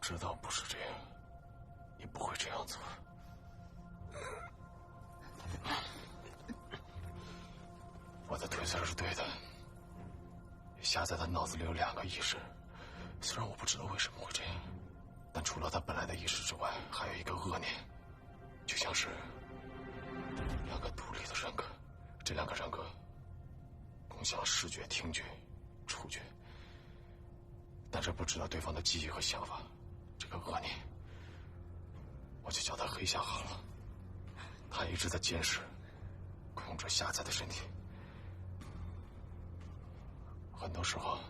知道不是这样，你不会这样做。我的推测是对的。夏在他脑子里有2个意识，虽然我不知道为什么会这样，但除了他本来的意识之外，还有一个恶念，就像是2个独立的人格。这2个人格共享视觉、听觉、触觉，但是不知道对方的记忆和想法。这个恶念，我就叫他黑夏好了。他一直在监视、控制夏在的身体。很多时候，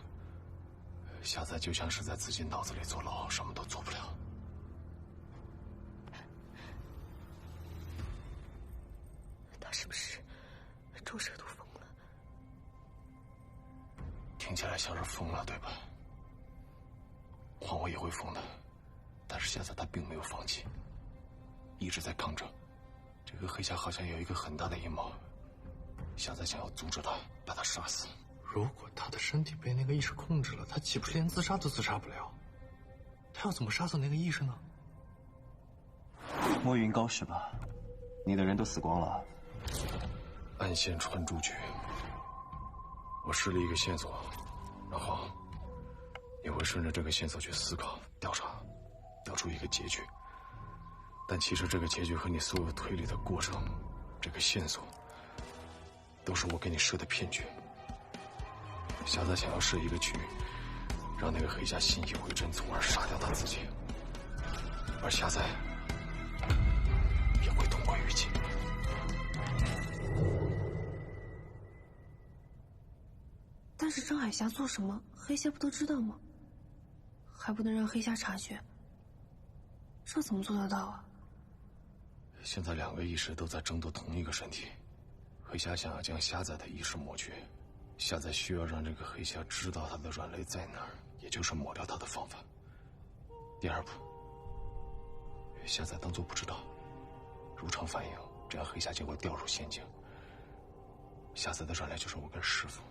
夏在就像是在自己脑子里坐牢，什么都做不了。他是不是注射毒疯了？听起来像是疯了，对吧？换我也会疯的，但是现在他并没有放弃，一直在抗争。这个黑夏好像有一个很大的阴谋，现在想要阻止他，把他杀死。如果他的身体被那个意识控制了，他岂不是连自杀都自杀不了？他要怎么杀死那个意识呢？莫云高是吧？你的人都死光了。暗线穿珠局，我施了一个线索，然后你会顺着这个线索去思考、调查，调出一个结局。但其实这个结局和你所有推理的过程，这个线索，都是我给你设的骗局。夏在想要设一个局，让那个黑夏信以为真，从而杀掉他自己。而夏在也会同归于尽。但是张海霞做什么，黑夏不都知道吗？还不能让黑夏察觉，这怎么做得到啊？现在2个意识都在争夺同一个身体，黑夏想要将夏在的意识抹去，夏在需要让这个黑夏知道他的软肋在哪儿，也就是抹掉他的方法。第2步，夏在当作不知道，如常反应，这样黑夏就会掉入陷阱。夏在的软肋就是我跟师父。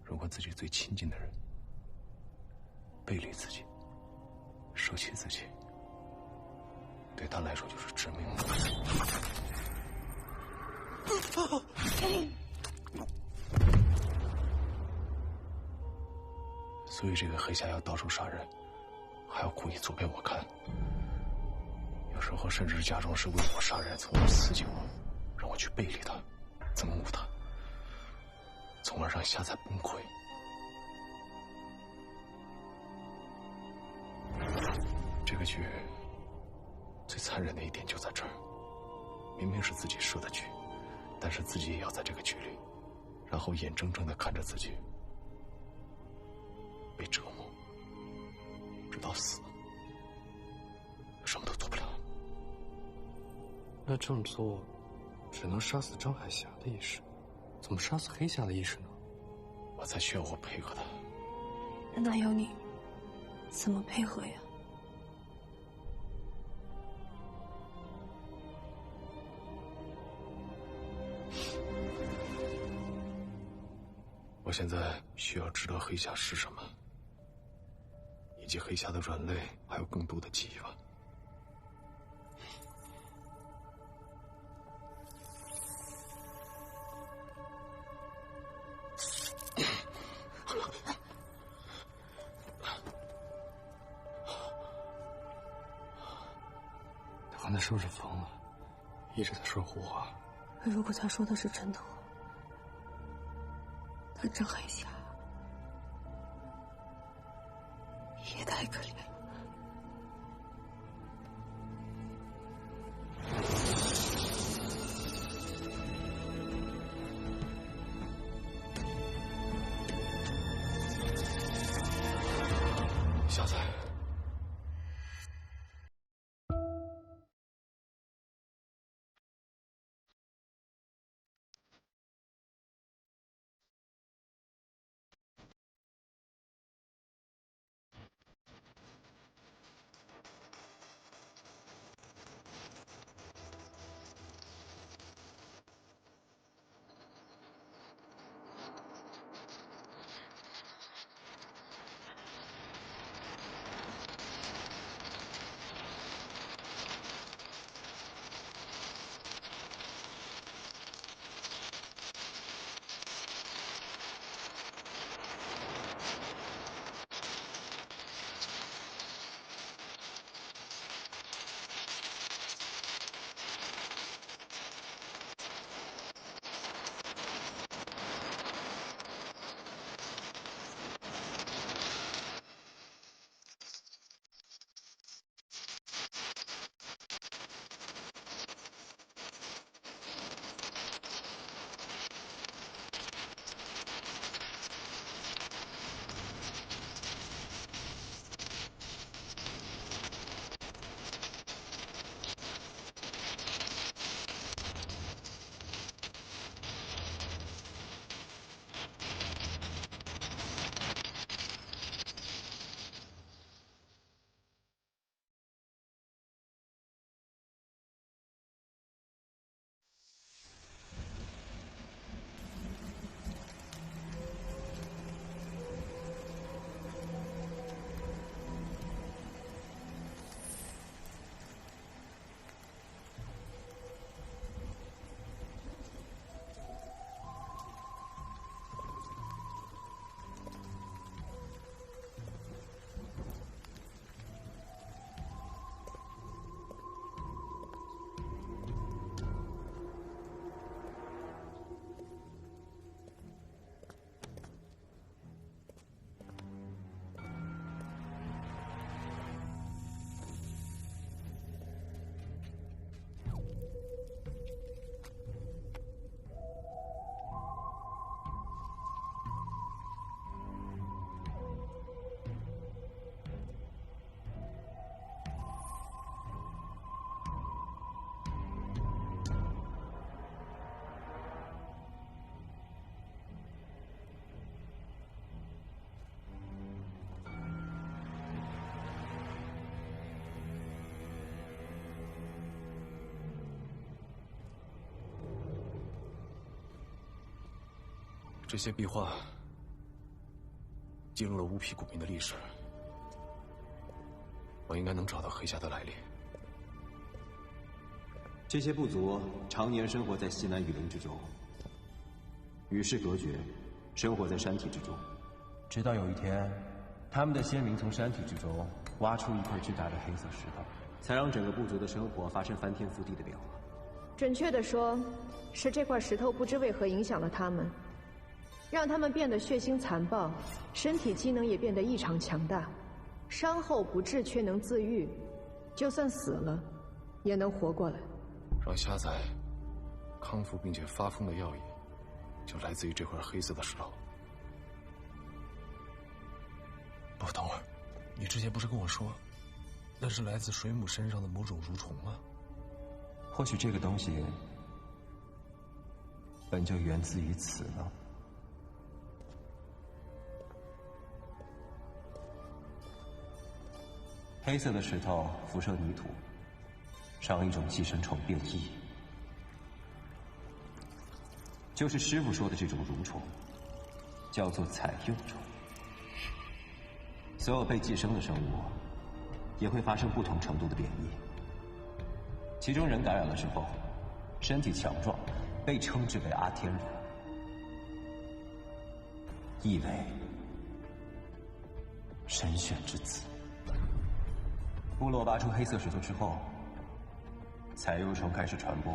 如果自己最亲近的人背离自己，舍弃自己，对他来说就是致命的。所以这个黑夏要到处杀人，还要故意做给我看，有时候甚至假装是为我杀人，从而刺激我，让我去背离他，憎恶他，从而让夏在崩溃。这个局最残忍的一点就在这儿，明明是自己设的局，但是自己也要在这个局里，然后眼睁睁地看着自己被折磨，直到死，什么都做不了。那这么做，只能杀死张海霞的意识，怎么杀死黑夏的意识呢？我才需要我配合他。那要你怎么配合呀？我现在需要知道黑夏是什么，以及黑夏的软肋，还有更多的记忆吧。他刚才是不是疯了？一直在说胡话。如果他说的是真的话，那张海霞也太可怜了。夏在，这些壁画记录了乌皮古民的历史，我应该能找到黑侠的来历。这些部族常年生活在西南雨林之中，与世隔绝，生活在山体之中。直到有一天，他们的先民从山体之中挖出一块巨大的黑色石头，才让整个部族的生活发生翻天覆地的变化。准确地说，是这块石头不知为何影响了他们，让他们变得血腥残暴，身体机能也变得异常强大，伤后不治却能自愈，就算死了，也能活过来。让虾仔康复并且发疯的药引，就来自于这块黑色的石头。不，等会儿，你之前不是跟我说，那是来自水母身上的某种蠕虫吗？或许这个东西本就源自于此呢。黑色的石头辐射泥土，让一种寄生虫变异，就是师傅说的这种蠕虫，叫做采幼虫。所有被寄生的生物也会发生不同程度的变异，其中人感染了之后，身体强壮，被称之为阿天人，意为神选之子。部落挖出黑色石头之后，采幼虫开始传播，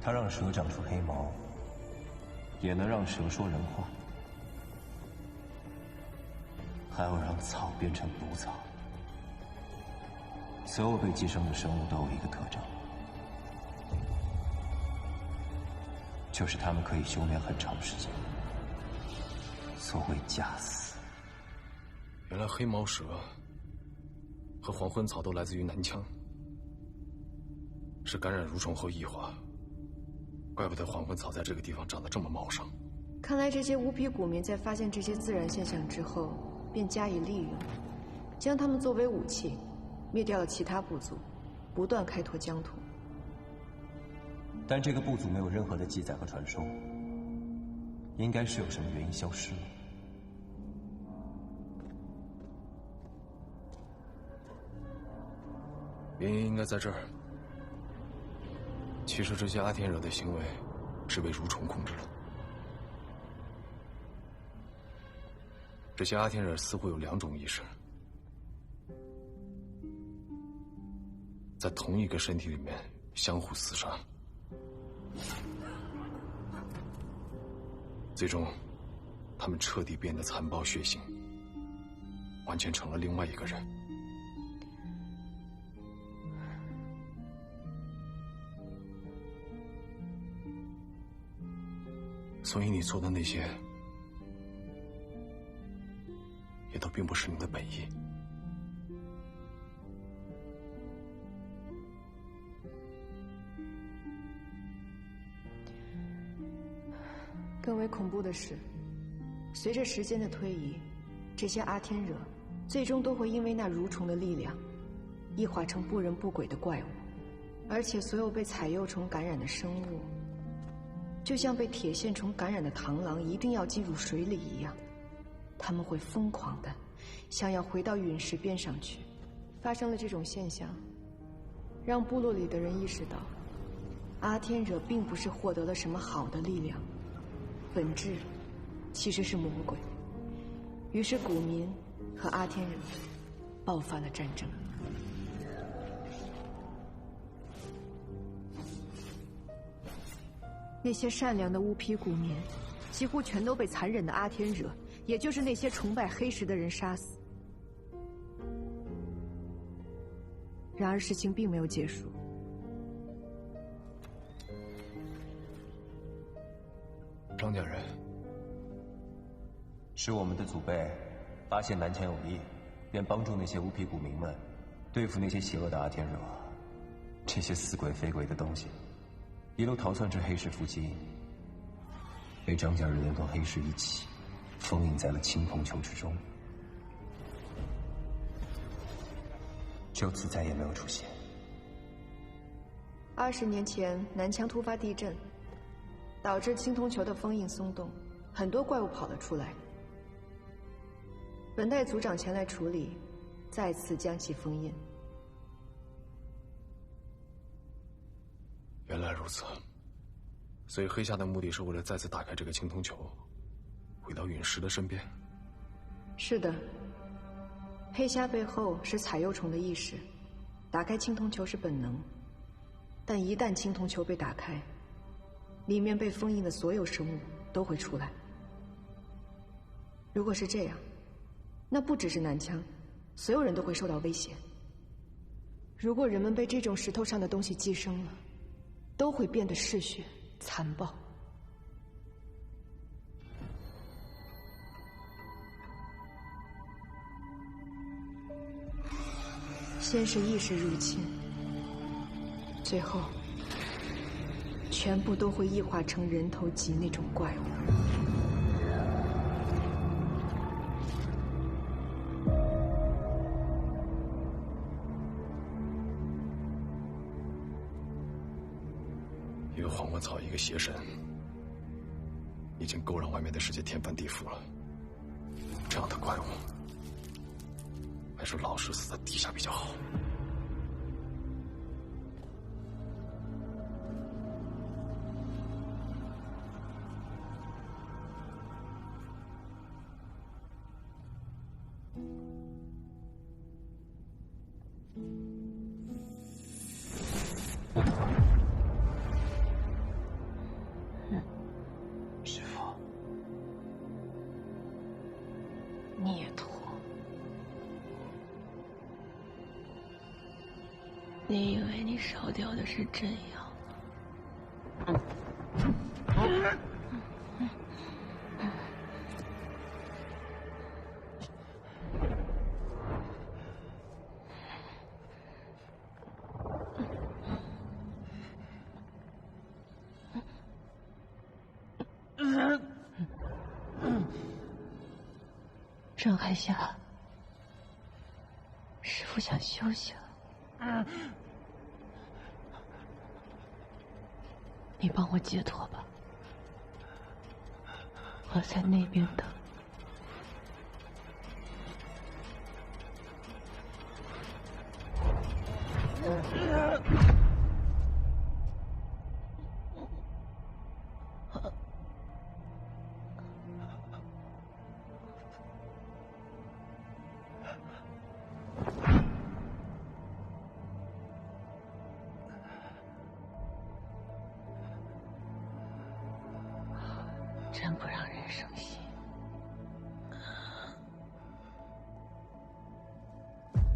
它让蛇长出黑毛，也能让蛇说人话，还有让草变成毒草。所有被寄生的生物都有一个特征，就是它们可以休眠很长时间，所谓假死。原来黑毛蛇和黄昏草都来自于南疆，是感染蠕虫后异化，怪不得黄昏草在这个地方长得这么茂盛。看来这些乌皮古民在发现这些自然现象之后，便加以利用，将它们作为武器，灭掉了其他部族，不断开拓疆土。但这个部族没有任何的记载和传说，应该是有什么原因消失了。原因应该在这儿。其实这些阿天惹的行为是被蠕虫控制的。这些阿天惹似乎有两种意识，在同一个身体里面相互厮杀，最终他们彻底变得残暴血腥，完全成了另外一个人。所以你做的那些，也都并不是你的本意。更为恐怖的是，随着时间的推移，这些阿天惹最终都会因为那蠕虫的力量，异化成不人不鬼的怪物，而且所有被采幼虫感染的生物，就像被铁线虫感染的螳螂一定要进入水里一样，他们会疯狂的想要回到陨石边上去。发生了这种现象，让部落里的人意识到，阿天惹并不是获得了什么好的力量，本质其实是魔鬼。于是古民和阿天人爆发了战争。那些善良的乌皮古民几乎全都被残忍的阿天惹，也就是那些崇拜黑石的人杀死。然而事情并没有结束。张家人，是我们的祖辈发现南墙有利，便帮助那些乌皮古民们对付那些邪恶的阿天惹。这些似鬼非鬼的东西一路逃窜至黑石附近，被张家人连同黑石一起封印在了青铜球之中，就此再也没有出现。20年前，南墙突发地震，导致青铜球的封印松动，很多怪物跑了出来。本代族长前来处理，再次将其封印。原来如此，所以黑夏的目的是为了再次打开这个青铜球，回到陨石的身边。是的，黑虾背后是彩幼虫的意识，打开青铜球是本能，但一旦青铜球被打开，里面被封印的所有生物都会出来。如果是这样，那不只是南疆，所有人都会受到威胁。如果人们被这种石头上的东西寄生了，都会变得嗜血、残暴。先是意识入侵，最后全部都会异化成人头级那种怪物。一个黄昏草，一个邪神，已经够让外面的世界天翻地覆了。这样的怪物，还是老实死在地下比较好。师父，孽徒，你以为你烧掉的是真药？张海霞，师父想休息了。你帮我解脱吧，我在那边等。真不让人省心。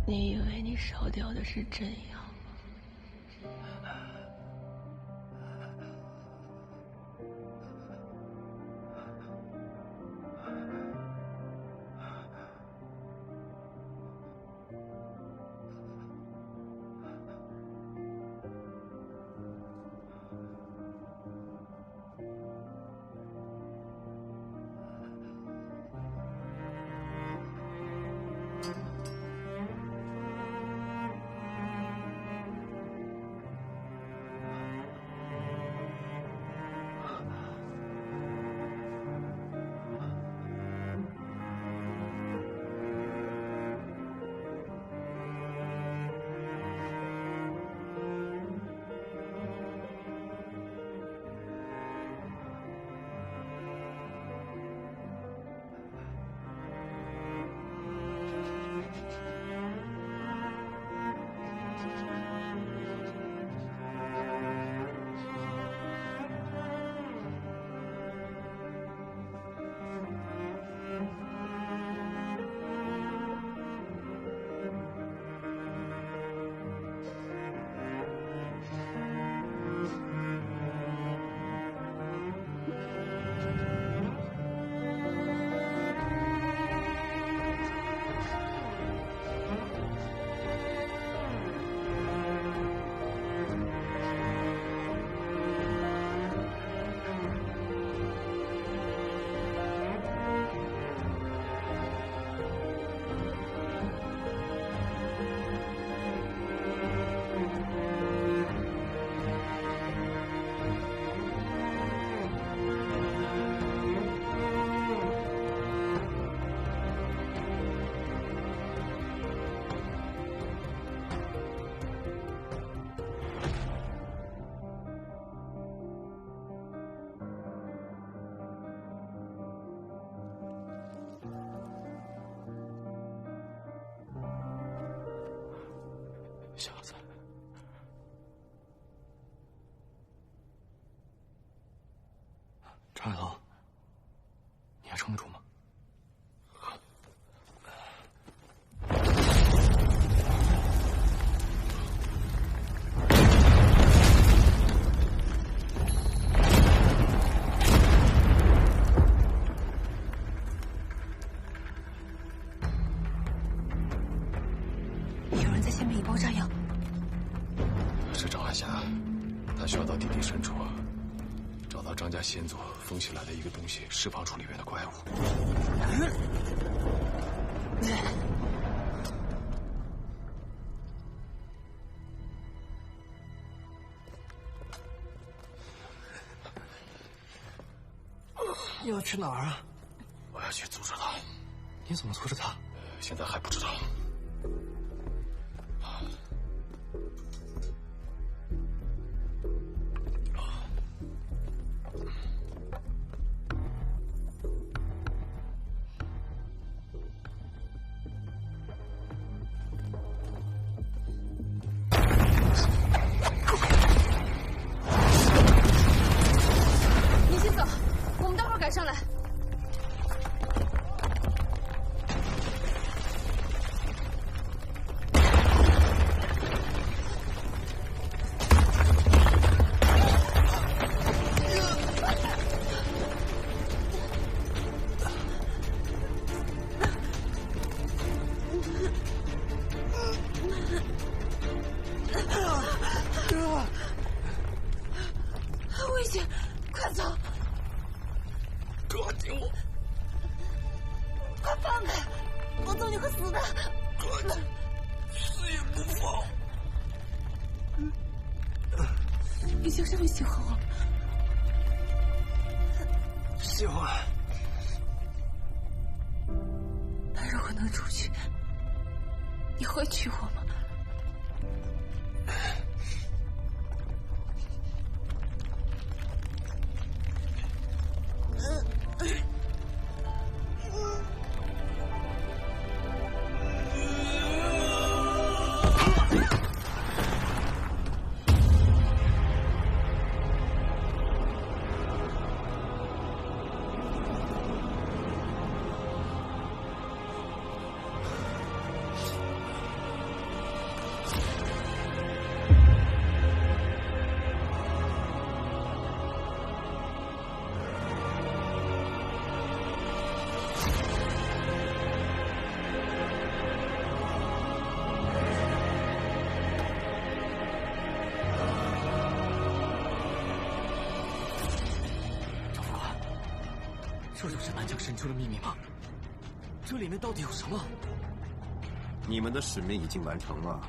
你以为你烧掉的是真药？瞎子，张海龙，你还撑得住吗？有人在下面引爆炸药。是张海霞，他需要到地底深处，找到张家先祖封起来的一个东西，释放出里面的怪物。你要去哪儿啊？我要去阻止他。你怎么阻止他？现在还不知道。你先走，我们待会儿赶上来。危险，快走！抓紧我！快放开，否则你会死的！抓紧，死也不放！你就这么喜欢我？喜欢。那如果能出去，你会娶我吗？这就是南疆神州的秘密吗？这里面到底有什么？你们的使命已经完成了。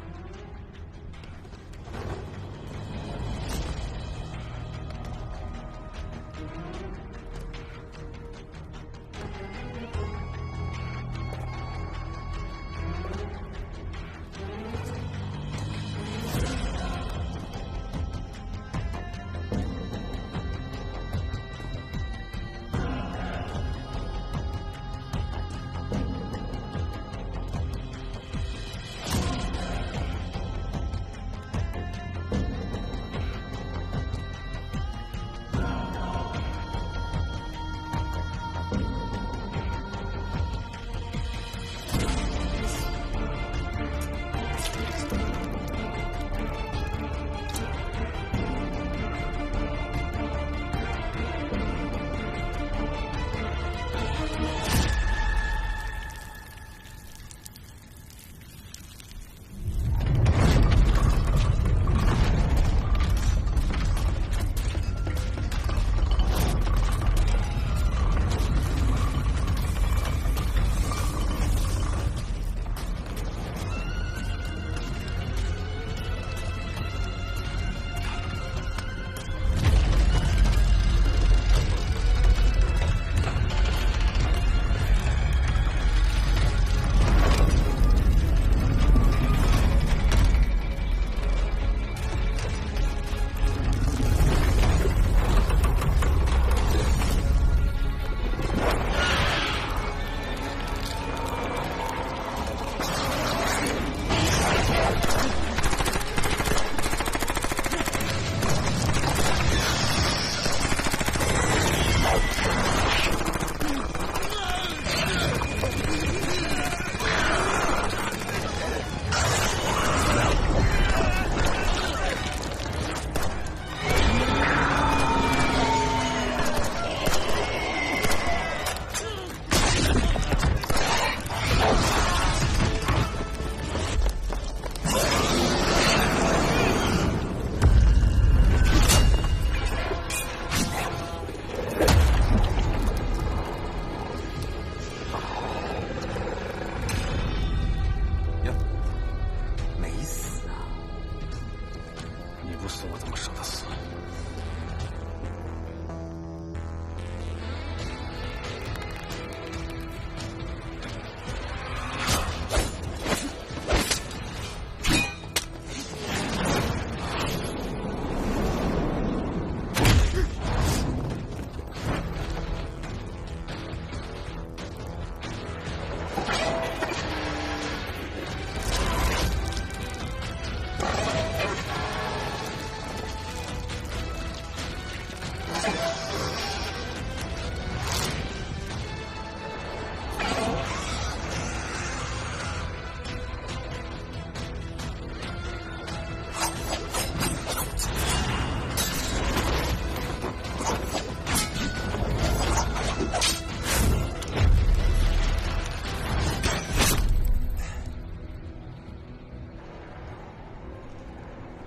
么舍得死？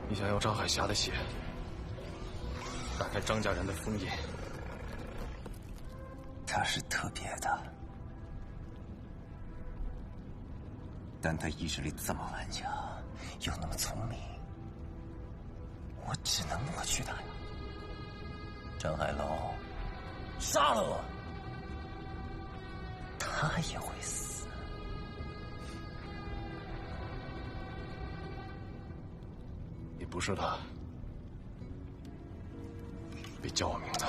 你想要张海霞的血，打开张家人的封印。他是特别的，但他意志力这么顽强，又那么聪明，我只能抹去他呀。张海龙，杀了我，他也会死。你不是他，别叫我名字。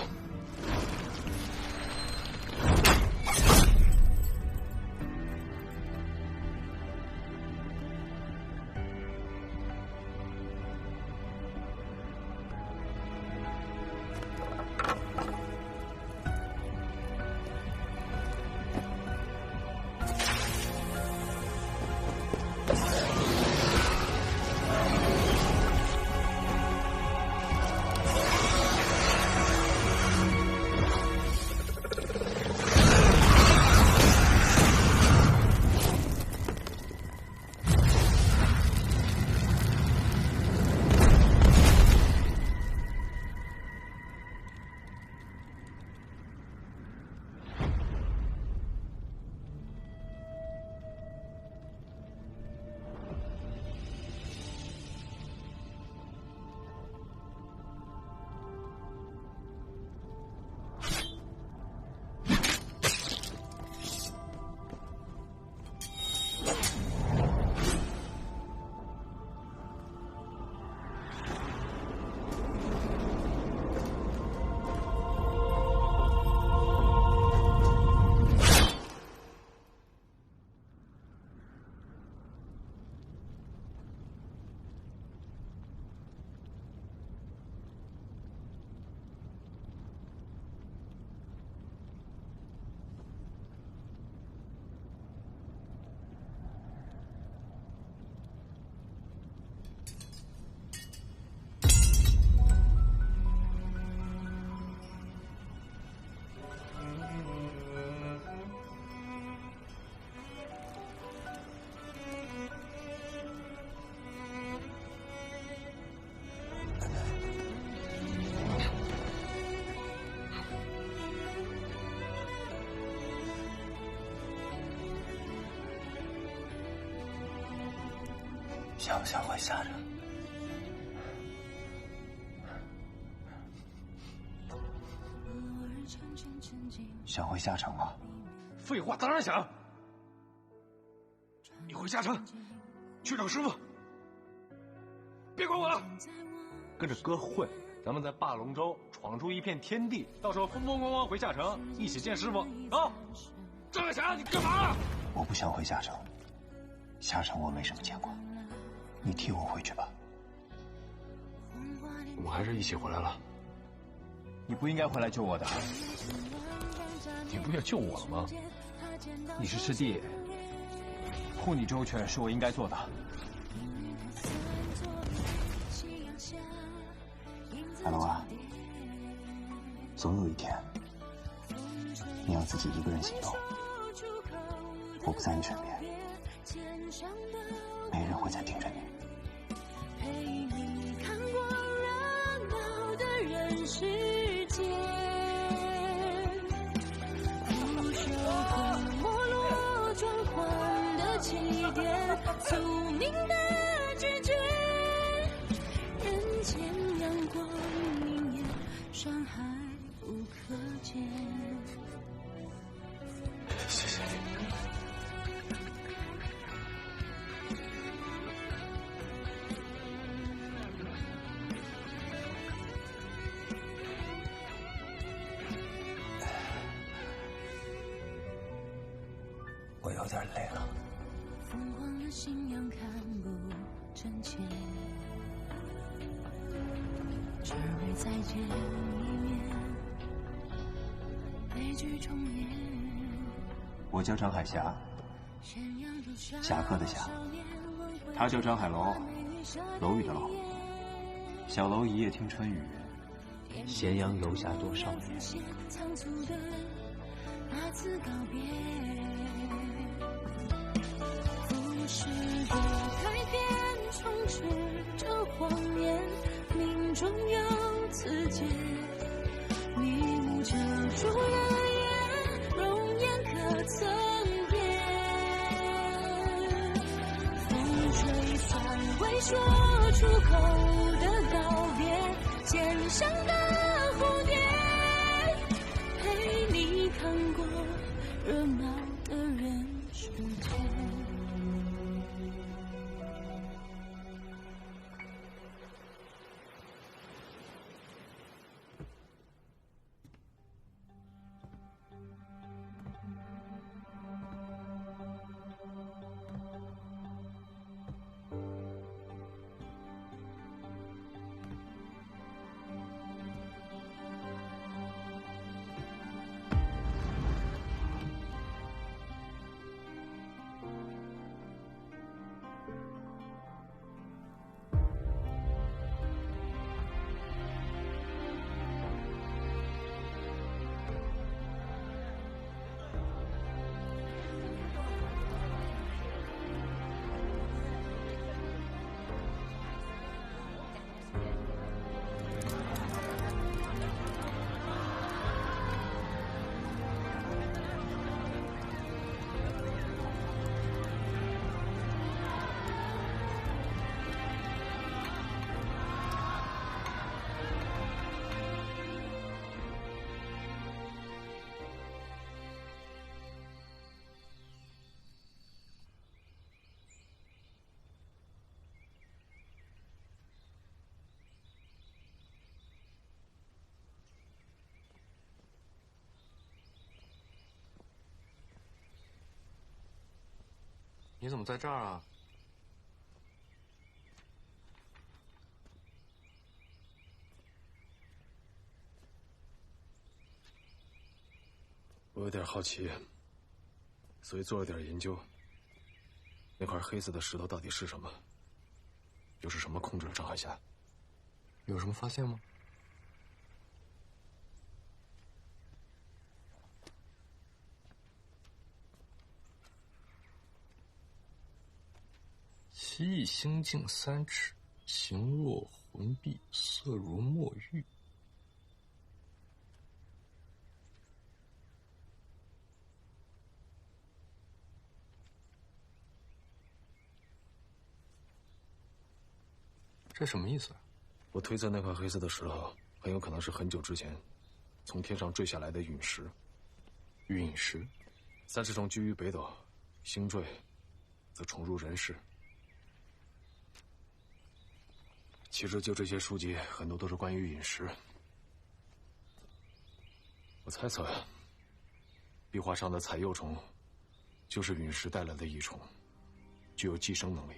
想不想回下城？想回下城吗？废话，当然想。你回下城，去找师傅，别管我了。跟着哥混，咱们在霸龙州闯出一片天地，到时候风风光光回下城，一起见师傅啊！张海霞，你干嘛？我不想回下城，下城我没什么见过，你替我回去吧。我们还是一起回来了。你不应该回来救我的。你不也救我了吗？你是师弟，护你周全是我应该做的。海龙啊，总有一天，你要自己一个人行动。我不在你身边，没人会再盯着你。陪你看过热闹的人世间，不朽和没落装潢的起点，宿命的拒绝，人间阳我有点累了。疯狂的信仰看不真切，只为再见一面，悲剧重演。我叫张海霞，侠客的侠。他叫张海楼，楼宇的楼。小楼一夜听春雨，咸阳游侠多少年。仓促的那次告别，浮世的开篇充斥着谎言，命中有此劫，迷雾遮住了眼，容颜可曾辨？风吹散未说出口的告别，肩上的蝴蝶，陪你看过热闹的人世间。你怎么在这儿啊？我有点好奇，所以做了点研究。那块黑色的石头到底是什么？又是什么控制了张海霞？有什么发现吗？其意心径3尺，形若魂璧，色如墨玉。这什么意思啊？我推测那块黑色的石头很有可能是很久之前从天上坠下来的陨石。陨石30种居于北斗，星坠则重入人世。其实就这些书籍，很多都是关于陨石。我猜测，壁画上的彩釉虫，就是陨石带来的益虫，具有寄生能力。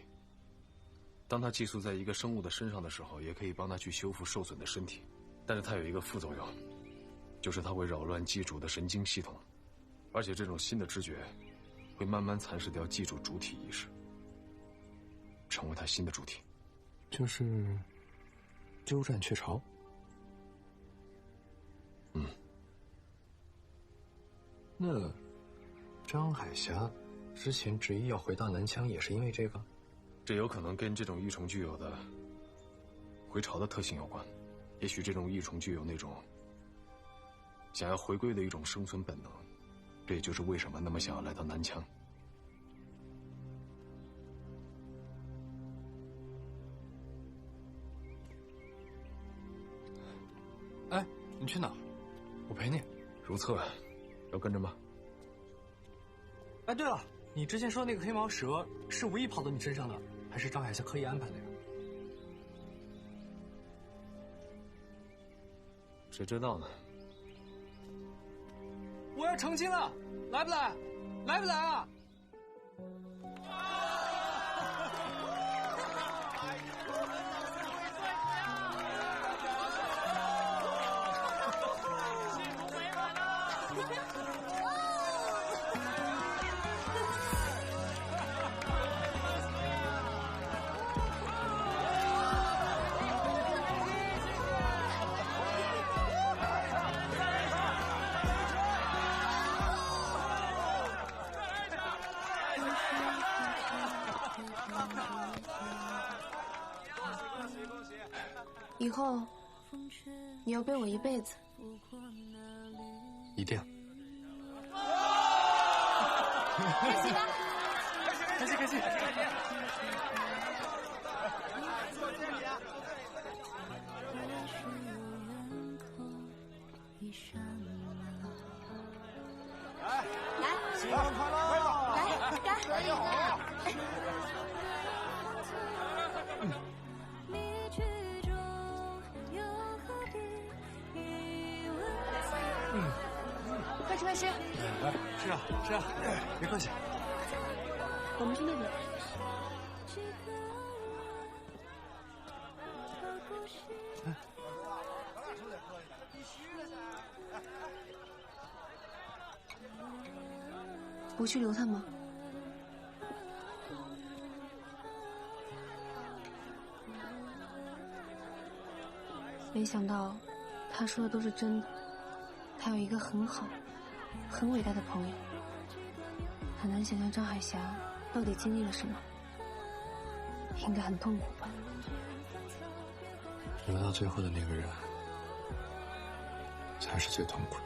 当它寄宿在一个生物的身上的时候，也可以帮它去修复受损的身体。但是它有一个副作用，就是它会扰乱寄主的神经系统，而且这种新的知觉，会慢慢蚕食掉寄主主体意识，成为它新的主体。就是鸠占鹊巢。那张海霞之前执意要回到南疆，也是因为这个？这有可能跟这种益虫具有的回巢的特性有关。也许这种益虫具有那种想要回归的一种生存本能，这也就是为什么那么想要来到南疆。哎，你去哪？我陪你。如厕，要跟着吗？哎，对了，你之前说那个黑毛蛇是无意跑到你身上的，还是张海霞刻意安排的呀？谁知道呢？我要成亲了，来不来？来不来啊？以后你要背我一辈子。一定。开心吧！开心开心！来，新年快乐！来，干喝一个。快吃快吃！来，吃啊吃啊，别客气。我们去那边。不去留他吗？没想到，他说的都是真的。他有一个很好、很伟大的朋友。很难想象张海霞到底经历了什么，应该很痛苦吧。留到最后的那个人，才是最痛苦的。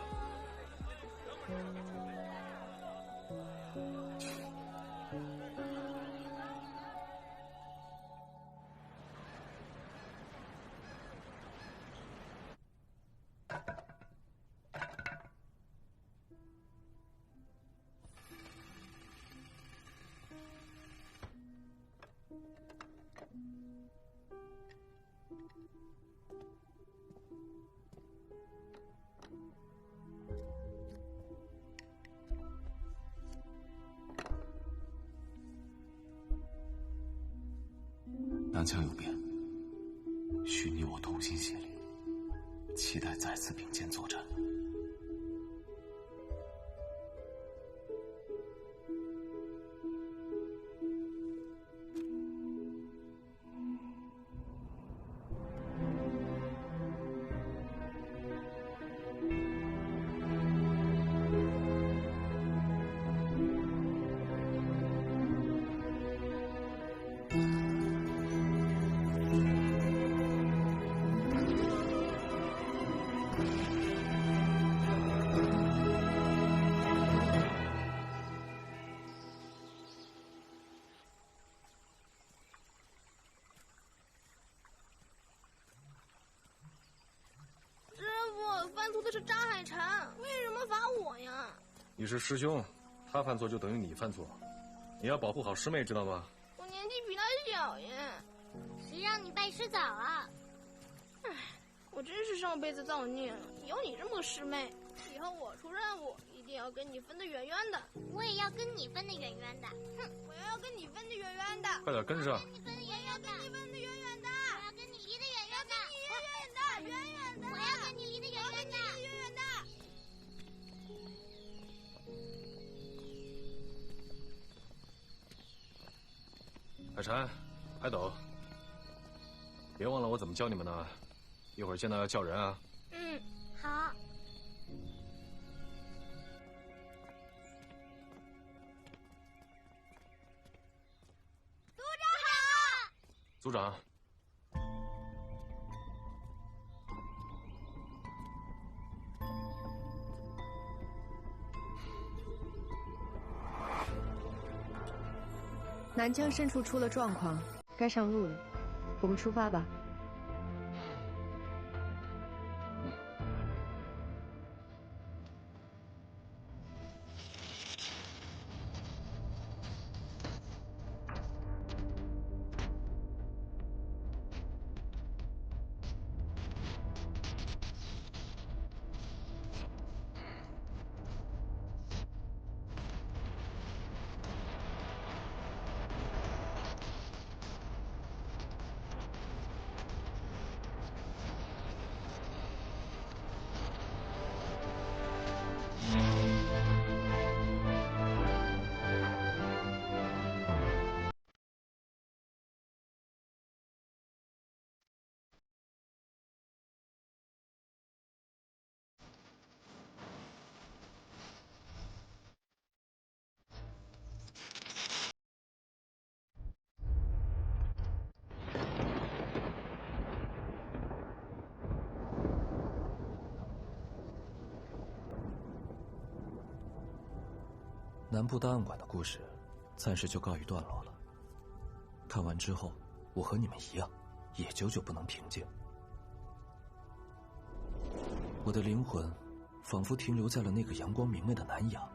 南疆有变，许你我同心协力，期待再次并肩作战。是张海晨，为什么罚我呀？你是师兄，他犯错就等于你犯错，你要保护好师妹，知道吗？我年纪比他小耶。谁让你拜师早啊？唉，我真是上辈子造孽了，有你这么个师妹，以后我出任务一定要跟你分得远远的。我也要跟你分得远远的。哼，我要跟你分得远远的。快点跟上。跟你分得远远的。跟你分得远远的。我要跟你离得远远的。远远的。我要跟你离得远远的。海晨，海斗，别忘了我怎么教你们的，一会儿见到要叫人啊。嗯，好。组长好。组长。南疆深处出了状况，该上路了，我们出发吧。南部档案馆的故事，暂时就告一段落了。看完之后，我和你们一样，也久久不能平静。我的灵魂，仿佛停留在了那个阳光明媚的南洋，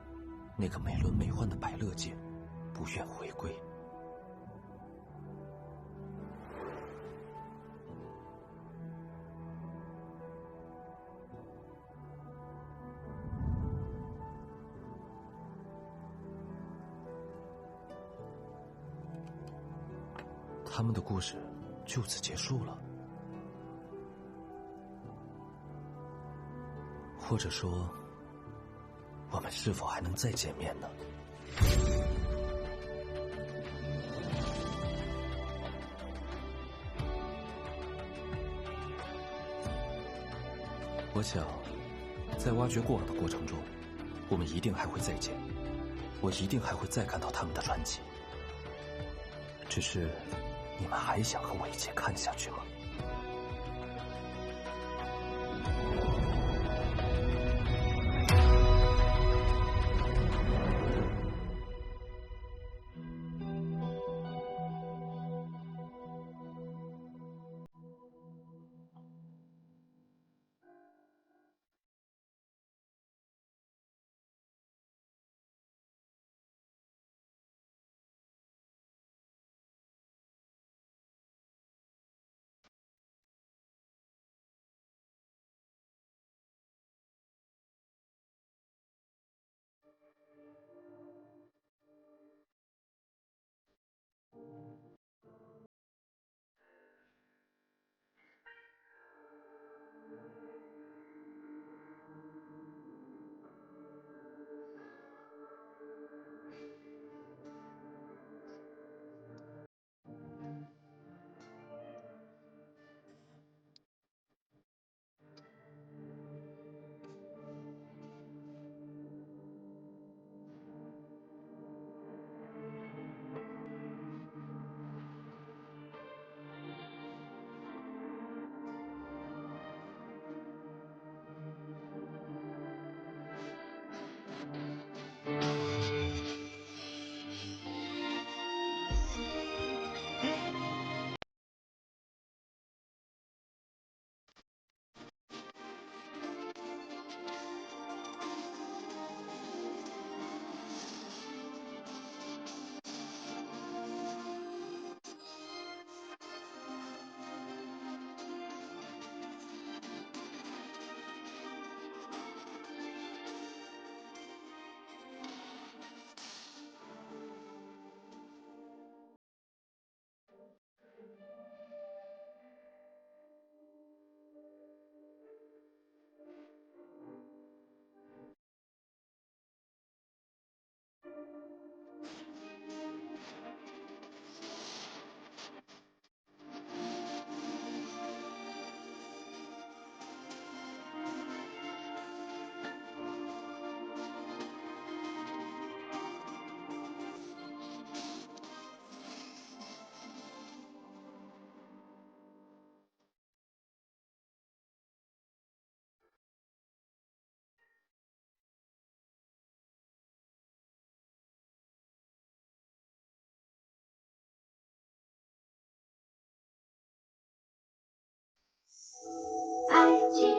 那个美轮美奂的百乐界，不愿回归。他们的故事就此结束了，或者说，我们是否还能再见面呢？我想，在挖掘过往的过程中，我们一定还会再见，我一定还会再看到他们的传奇。只是，你们还想和我一起看下去吗？爱情。